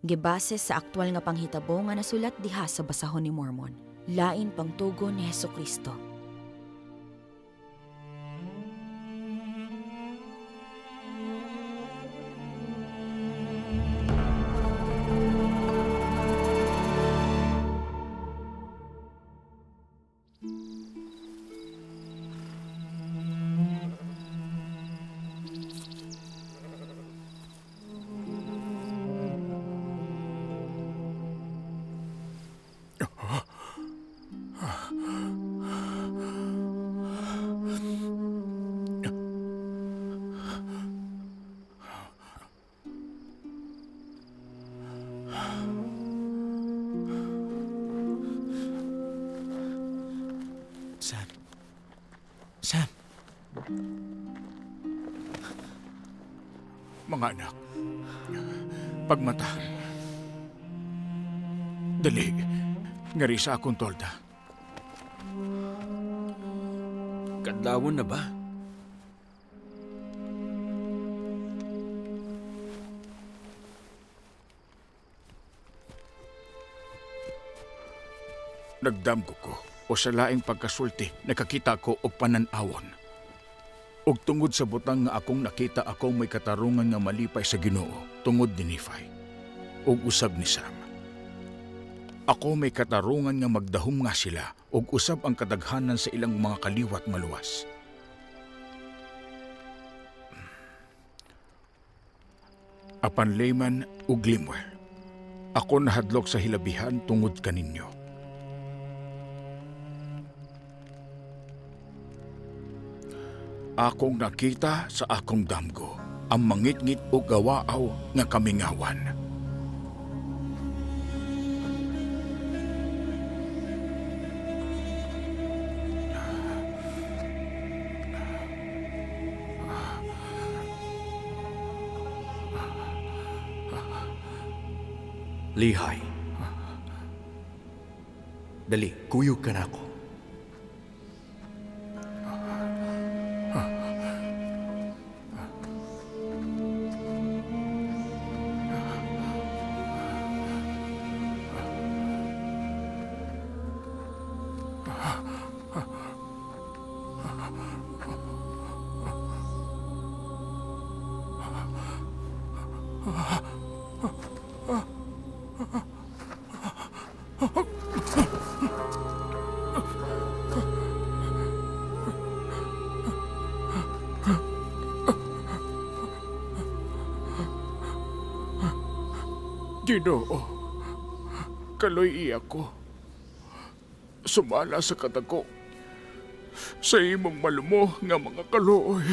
Gibase sa aktwal nga panghitabo nga nasulat diha sa basahon ni Mormon. Lain pangtugon ni Hesukristo. Sam. Sam. Mga anak, pagmata. Dali, ngari sa akong tolda. Kadlawon na ba? Nagdamgo ko o sa laing pagkasulti nakakita ko og pananawon. Og tungod sa butang nga akong nakita ako may katarungan nga malipay sa Ginoo tungod ni Nephi og usab ni Sam. Ako may katarungan nga magdahom nga sila og usab ang kadaghanan sa ilang mga kaliwat maluwas. Apan layman ug Lemuel, ako nahadlok sa hilabihan tungod kaninyo. Akong nakita sa akong damgo ang mangitngit o gawaaw nga kamingawan. Lihay. Dali, kuyog ka na ako. Ginoo, kaloy iya ko. Sumala sa katako sa imong malumo nga mga kaluoy.